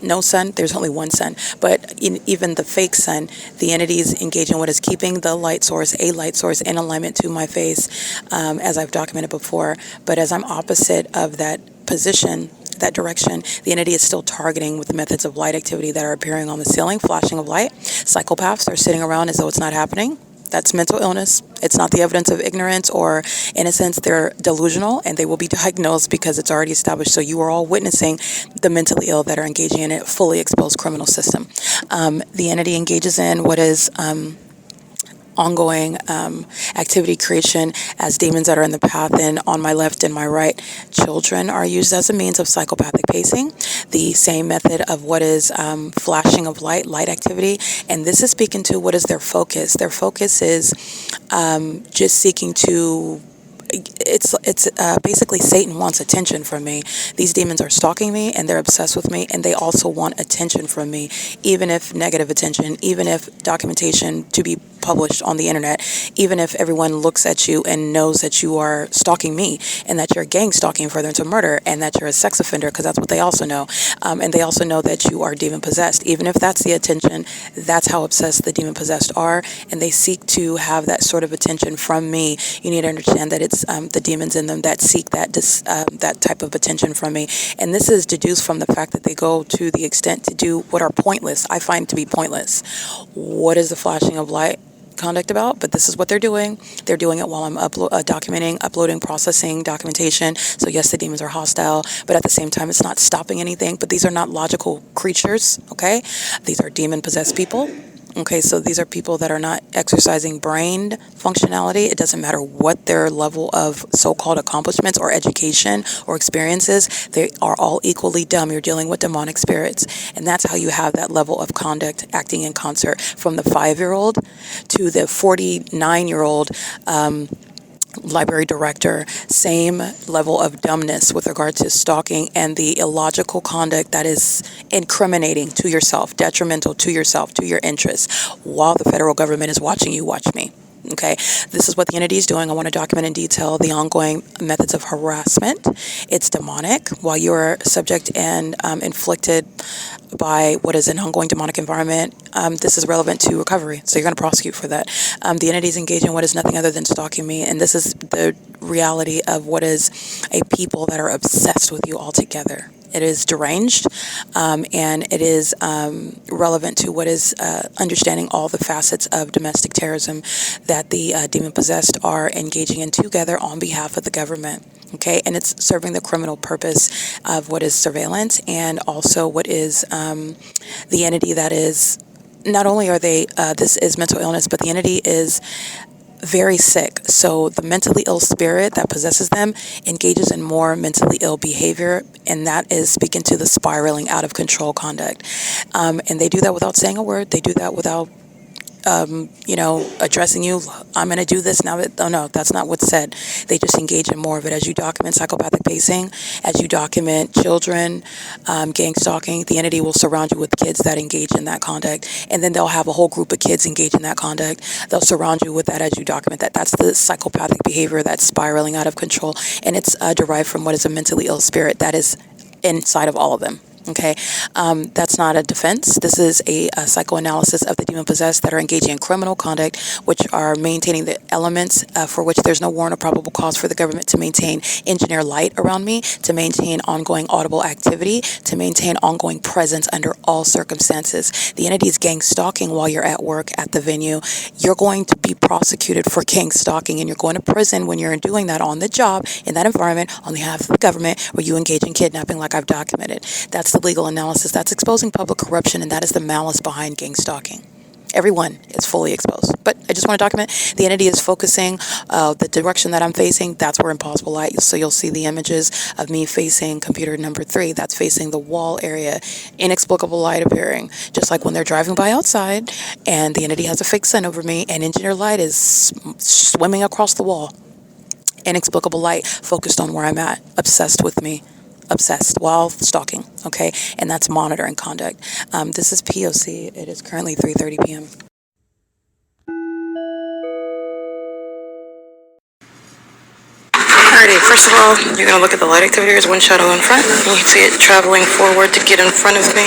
no sun, there's only one sun. But even the fake sun, the entity is engaging what is keeping the light source, a light source, in alignment to my face, as I've documented before. But as I'm opposite of that position, that direction, the entity is still targeting with the methods of light activity that are appearing on the ceiling, flashing of light. Psychopaths are sitting around as though it's not happening. That's mental illness. It's not the evidence of ignorance or innocence. They're delusional, and they will be diagnosed because it's already established. So you are all witnessing the mentally ill that are engaging in a fully exposed criminal system. The entity engages in what is ongoing activity creation as demons that are in the path, and on my left and my right, children are used as a means of psychopathic pacing, the same method of what is flashing of light activity. And this is speaking to what is their focus. Their focus is just seeking to it's basically Satan wants attention from me. These demons are stalking me, and they're obsessed with me, and they also want attention from me, even if negative attention, even if documentation to be published on the internet, even if everyone looks at you and knows that you are stalking me, and that you're gang stalking further into murder, and that you're a sex offender, because that's what they also know. And they also know that you are demon possessed. Even if that's the attention, that's how obsessed the demon possessed are, and they seek to have that sort of attention from me. You need to understand that it's the demons in them that seek that type of attention from me. And this is deduced from the fact that they go to the extent to do what are pointless, I find to be pointless. What is the flashing of light conduct about? But this is what they're doing. They're doing it while I'm documenting, uploading, processing documentation. So yes, the demons are hostile, but at the same time, it's not stopping anything. But these are not logical creatures, okay? These are demon-possessed people. Okay, so these are people that are not exercising brain functionality. It doesn't matter what their level of so-called accomplishments or education or experiences. They are all equally dumb. You're dealing with demonic spirits. And that's how you have that level of conduct acting in concert from the 5-year-old to the 49-year-old library director. Same level of dumbness with regard to stalking and the illogical conduct that is incriminating to yourself, detrimental to yourself, to your interests, while the federal government is watching you watch me. Okay, this is what the entity is doing. I want to document in detail the ongoing methods of harassment. It's demonic. While you are subject and inflicted by what is an ongoing demonic environment, this is relevant to recovery. So you're going to prosecute for that. The entity is engaging in what is nothing other than stalking me. And this is the reality of what is a people that are obsessed with you altogether. It is deranged, and it is relevant to what is understanding all the facets of domestic terrorism that the demon-possessed are engaging in together on behalf of the government. Okay, and it's serving the criminal purpose of what is surveillance, and also what is the entity that is, not only are they, this is mental illness, but the entity is very sick. So the mentally ill spirit that possesses them engages in more mentally ill behavior, and that is speaking to the spiraling out of control conduct. And they do that without saying a word. They do that without addressing you. I'm going to do this now. Oh no, that's not what's said. They just engage in more of it. As you document psychopathic pacing, as you document children, gang stalking, the entity will surround you with kids that engage in that conduct. And then they'll have a whole group of kids engage in that conduct. They'll surround you with that as you document that. That's the psychopathic behavior that's spiraling out of control. And it's derived from what is a mentally ill spirit that is inside of all of them. Okay, that's not a defense. This is a psychoanalysis of the demon-possessed that are engaging in criminal conduct, which are maintaining the elements for which there's no warrant or probable cause for the government to maintain, engineer light around me, to maintain ongoing audible activity, to maintain ongoing presence under all circumstances. The entity is gang stalking while you're at work at the venue. You're going to be prosecuted for gang stalking, and you're going to prison when you're doing that on the job, in that environment, on behalf of the government, where you engage in kidnapping like I've documented. That's the legal analysis. That's exposing public corruption, and that is the malice behind gang stalking. Everyone is fully exposed. But I just want to document the entity is focusing the direction that I'm facing. That's where impossible light. So you'll see the images of me facing computer number 3. That's facing the wall area. Inexplicable light appearing. Just like when they're driving by outside and the entity has a fake sun over me and engineer light is swimming across the wall. Inexplicable light focused on where I'm at. Obsessed with me. Obsessed while stalking, okay? And that's monitoring conduct. This is P.O.C. It is currently 3:30 p.m. Alrighty, First of all, you're going to look at the light activity. Here's one shadow in front. You can see it traveling forward to get in front of me.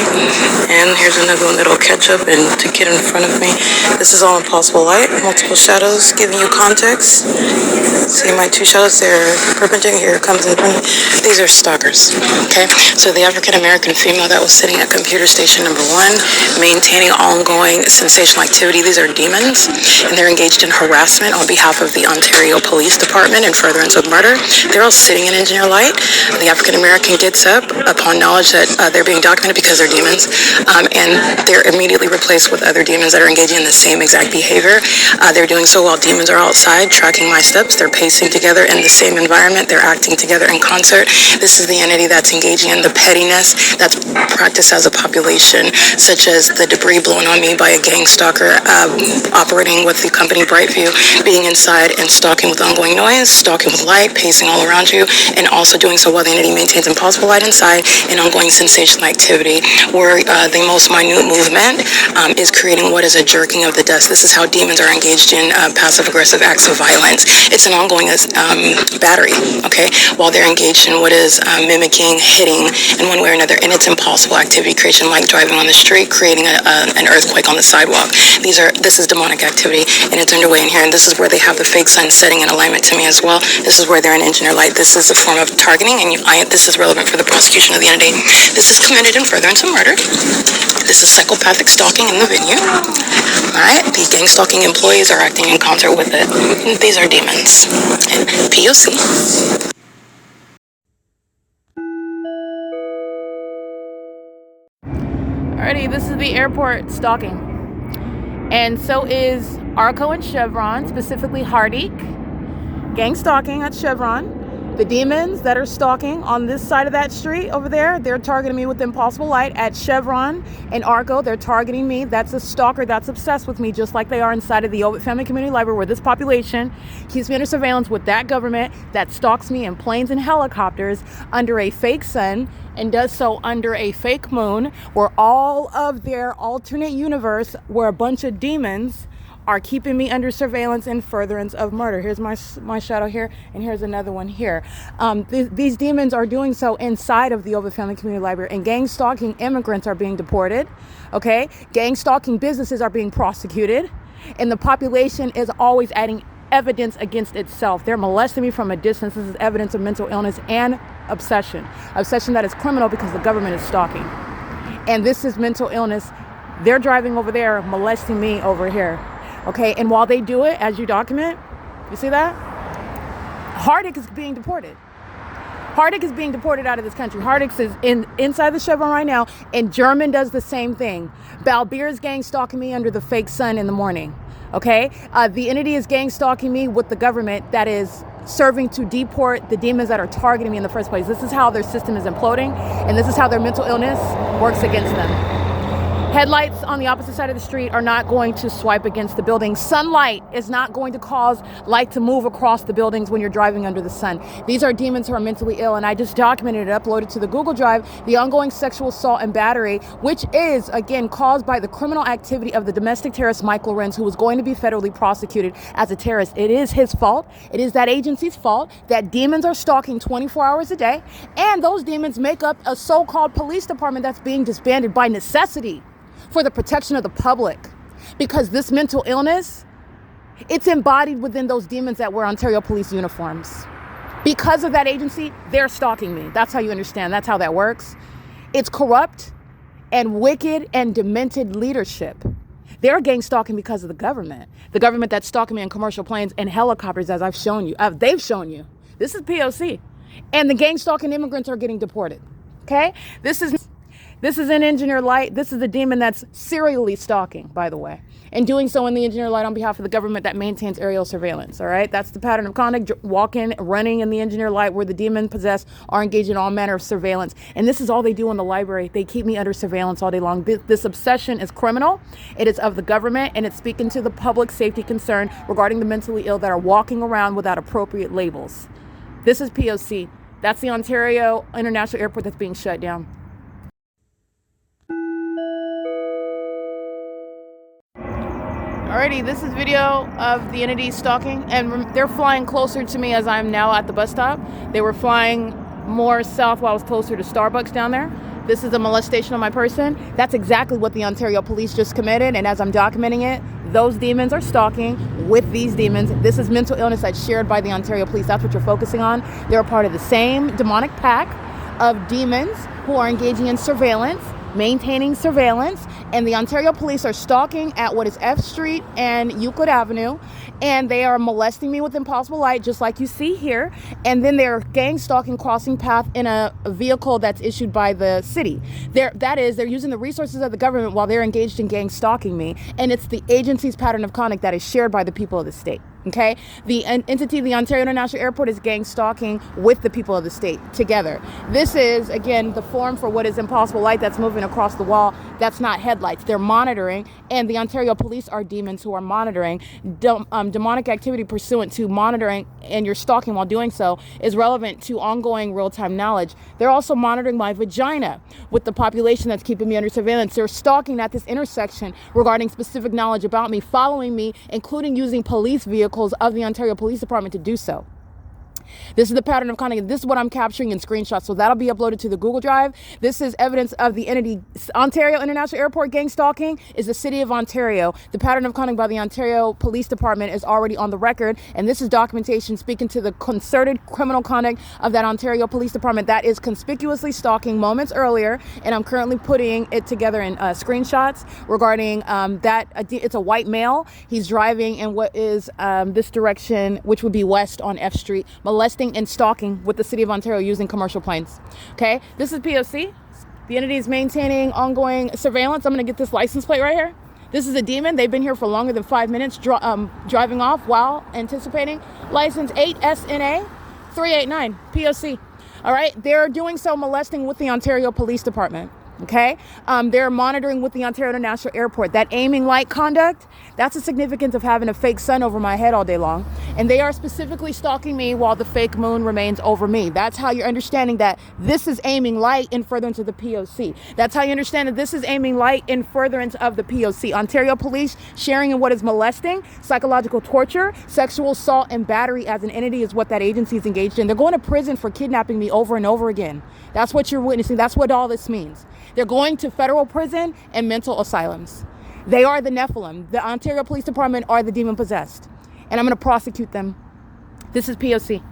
And here's another one that'll catch up and to get in front of me. This is all impossible light. Multiple shadows giving you context. See my two shadows, they're perpendicular. Here it comes in front of me. These are stalkers. Okay? So the African-American female that was sitting at computer station number 1, maintaining ongoing sensational activity. These are demons. And they're engaged in harassment on behalf of the Ontario Police Department in furtherance of murder. They're all sitting in engineer light. The African-American gets up upon knowledge that they're being documented because they're demons, and they're immediately replaced with other demons that are engaging in the same exact behavior. They're doing so while demons are outside tracking my steps. They're pacing together in the same environment. They're acting together in concert. This is the entity that's engaging in the pettiness that's practiced as a population, such as the debris blown on me by a gang stalker operating with the company Brightview, being inside and stalking with ongoing noise, stalking with light, pacing all around you, and also doing so while the entity maintains impossible light inside and ongoing sensational activity, where the most minute movement is creating what is a jerking of the dust. This is how demons are engaged in passive-aggressive acts of violence. It's an ongoing battery, okay, while they're engaged in what is mimicking, hitting in one way or another, and it's impossible activity creation, like driving on the street, creating an earthquake on the sidewalk. This is demonic activity, and it's underway in here, and this is where they have the fake sun setting in alignment to me as well. This is where they're in engineer light. This is a form of targeting, and this is relevant for the prosecution of the entity. This is committed in furtherance of murder. This is psychopathic stalking in the venue. Alright, the gang stalking employees are acting in concert with it. These are demons. And P.O.C. Alrighty, this is the airport stalking. And so is ARCO and CHEVRON, specifically Hardik. Gang stalking at CHEVRON. The demons that are stalking on this side of that street over there, they're targeting me with impossible light. At CHEVRON and ARCO, they're targeting me. That's a stalker that's obsessed with me, just like they are inside of the OVITT Family Community Library, where this population keeps me under surveillance with that government that stalks me in planes and helicopters under a fake sun, and does so under a fake moon, where all of their alternate universe, where a bunch of demons are keeping me under surveillance in furtherance of murder. Here's my shadow here, and here's another one here. These demons are doing so inside of the OVITT Family Community Library, and gang stalking immigrants are being deported, okay? Gang stalking businesses are being prosecuted, and the population is always adding evidence against itself. They're molesting me from a distance. This is evidence of mental illness and obsession. Obsession that is criminal because the government is stalking. And this is mental illness. They're driving over there, molesting me over here. Okay, and while they do it, as you document, you see that? Hardik is being deported. Hardik is being deported out of this country. Hardik is inside the CHEVRON right now, and German does the same thing. Balbir's gang stalking me under the fake sun in the morning. Okay, the entity is gang stalking me with the government that is serving to deport the demons that are targeting me in the first place. This is how their system is imploding, and this is how their mental illness works against them. Headlights on the opposite side of the street are not going to swipe against the building. Sunlight is not going to cause light to move across the buildings when you're driving under the sun. These are demons who are mentally ill, and I just documented it, uploaded to the Google Drive, the ongoing sexual assault and battery, which is, again, caused by the criminal activity of the domestic terrorist Mike LORENZ, who is going to be federally prosecuted as a terrorist. It is his fault. It is that agency's fault that demons are stalking 24 hours a day, and those demons make up a so-called police department that's being disbanded by necessity for the protection of the public, because this mental illness, it's embodied within those demons that wear Ontario police uniforms. Because of that agency, they're stalking me. That's how you understand. That's how that works. It's corrupt and wicked and demented leadership. They're gang stalking because of the government that's stalking me in commercial planes and helicopters, as I've shown you. They've shown you. This is P.O.C. And the gang stalking immigrants are getting deported. Okay? This is an engineer light. This is the demon that's serially stalking, by the way, and doing so in the engineer light on behalf of the government that maintains aerial surveillance. All right, that's the pattern of conduct: walking, running in the engineer light, where the demon possessed are engaged in all manner of surveillance. And this is all they do in the library. They keep me under surveillance all day long. This obsession is criminal. It is of the government, and it's speaking to the public safety concern regarding the mentally ill that are walking around without appropriate labels. This is P.O.C. That's the Ontario International Airport that's being shut down. Alrighty, this is video of the entity stalking, and they're flying closer to me as I'm now at the bus stop. They were flying more south while I was closer to Starbucks down there. This is a molestation of my person. That's exactly what the Ontario police just committed, and as I'm documenting it, those demons are stalking with these demons. This is mental illness that's shared by the Ontario police. That's what you're focusing on. They're a part of the same demonic pack of demons who are engaging in surveillance, maintaining surveillance, and the Ontario police are stalking at what is F Street and Euclid Avenue, and they are molesting me with impossible light, just like you see here, and then they're gang stalking, crossing path in a vehicle that's issued by the city. They're using the resources of the government while they're engaged in gang stalking me, and it's the agency's pattern of conduct that is shared by the people of the state. Okay, the entity, the Ontario International Airport, is gang stalking with the people of the state together. This is, again, the form for what is impossible light that's moving across the wall. That's not headlights. They're monitoring, and the Ontario police are demons who are monitoring. Demonic activity pursuant to monitoring and your stalking while doing so is relevant to ongoing real-time knowledge. They're also monitoring my vagina with the population that's keeping me under surveillance. They're stalking at this intersection regarding specific knowledge about me, following me, including using police vehicles of the Ontario Police Department to do so. This is the pattern of conduct. This is what I'm capturing in screenshots, so that'll be uploaded to the Google Drive. This is evidence of the entity. Ontario International Airport gang stalking is the city of Ontario. The pattern of conduct by the Ontario Police Department is already on the record, and this is documentation speaking to the concerted criminal conduct of that Ontario Police Department that is conspicuously stalking moments earlier, and I'm currently putting it together in screenshots regarding that. It's a white male. He's driving in what is this direction, which would be west on F Street, molesting and stalking with the city of Ontario using commercial planes. Okay, this is P.O.C. The entity is maintaining ongoing surveillance. I'm going to get this license plate right here. This is a demon. They've been here for longer than 5 minutes, driving off while anticipating. License 8SNA 389 P.O.C. All right, they're doing so molesting with the Ontario Police Department. Okay, they're monitoring with the Ontario International Airport. That aiming light conduct, that's the significance of having a fake sun over my head all day long. And they are specifically stalking me while the fake moon remains over me. That's how you're understanding that this is aiming light in furtherance of the P.O.C. That's how you understand that this is aiming light in furtherance of the P.O.C. Ontario police sharing in what is molesting, psychological torture, sexual assault, and battery as an entity is what that agency is engaged in. They're going to prison for kidnapping me over and over again. That's what you're witnessing. That's what all this means. They're going to federal prison and mental asylums. They are the Nephilim. The Ontario Police Department are the demon possessed. And I'm going to prosecute them. This is P.O.C.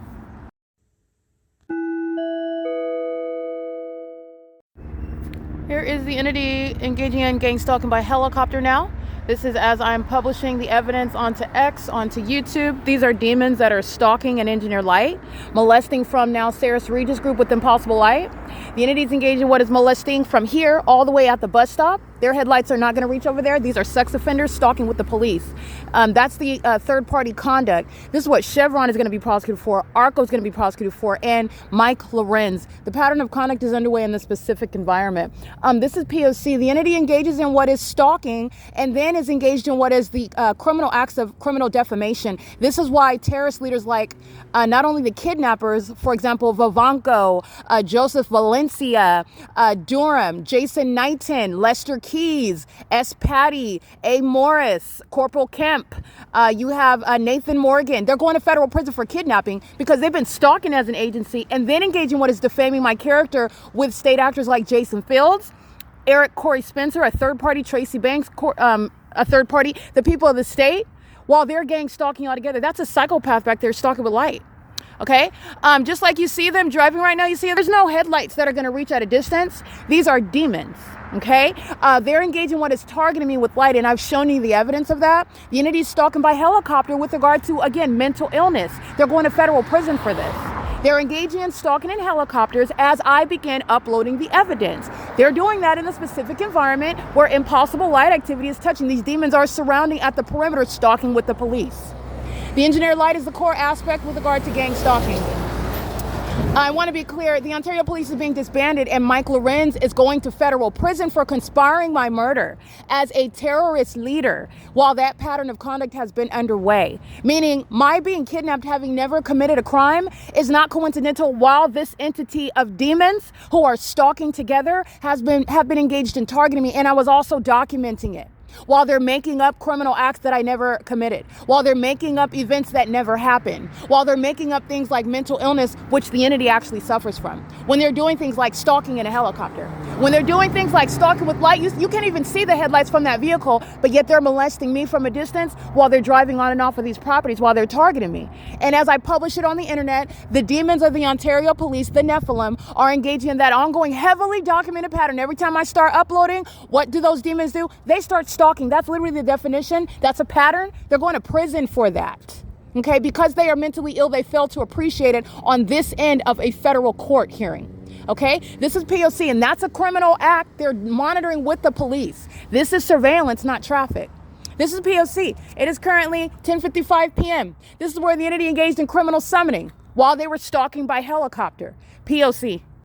Here is the entity engaging in gang stalking by helicopter now. This is as I'm publishing the evidence onto X, onto YouTube. These are demons that are stalking an engineer light, molesting from now Saris Regis group with impossible light. The entities engaged in what is molesting from here all the way at the bus stop. Their headlights are not going to reach over there. These are sex offenders stalking with the police. That's the third-party conduct. This is what Chevron is going to be prosecuted for, ARCO is going to be prosecuted for, and Mike LORENZ. The pattern of conduct is underway in this specific environment. This is P.O.C. The entity engages in what is stalking and then is engaged in what is the criminal acts of criminal defamation. This is why terrorist leaders like not only the kidnappers, for example, Vivanco, Joseph Valencia, Durham, Jason Knighton, Lester Keys, S. Patty, A. Morris, Corporal Kemp. You have Nathan Morgan. They're going to federal prison for kidnapping because they've been stalking as an agency and then engaging what is defaming my character with state actors like Jason Fields, Eric Corey Spencer, a third party, Tracy Banks, a third party, the people of the state, while they're gang stalking all together. That's a psychopath back there stalking with light. Okay, just like you see them driving right now, you see there's no headlights that are going to reach at a distance. These are demons. Okay, they're engaging what is targeting me with light, and I've shown you the evidence of that. The entity is stalking by helicopter with regard to, again, mental illness. They're going to federal prison for this. They're engaging in stalking in helicopters as I begin uploading the evidence. They're doing that in a specific environment where impossible light activity is touching. These demons are surrounding at the perimeter, stalking with the police. The engineer light is the core aspect with regard to gang stalking. I want to be clear, the Ontario Police is being disbanded and Mike LORENZ is going to federal prison for conspiring my murder as a terrorist leader while that pattern of conduct has been underway. Meaning my being kidnapped having never committed a crime is not coincidental while this entity of demons who are stalking together have been engaged in targeting me, and I was also documenting it. while they're making up criminal acts that I never committed, while they're making up events that never happened, while they're making up things like mental illness, which the entity actually suffers from, when they're doing things like stalking in a helicopter, when they're doing things like stalking with light, you can't even see the headlights from that vehicle, but yet they're molesting me from a distance while they're driving on and off of these properties, while they're targeting me. And as I publish it on the internet, the demons of the Ontario police, the Nephilim, are engaging in that ongoing, heavily documented pattern. Every time I start uploading, what do those demons do? They start stalking. That's literally the definition. That's a pattern. They're going to prison for that. Okay, because they are mentally ill, they fail to appreciate it on this end of a federal court hearing. Okay, this is P.O.C. and that's a criminal act. They're monitoring with the police. This is surveillance, not traffic. This is P.O.C. It is currently 10:55 p.m. This is where the entity engaged in criminal summoning while they were stalking by helicopter. P.O.C.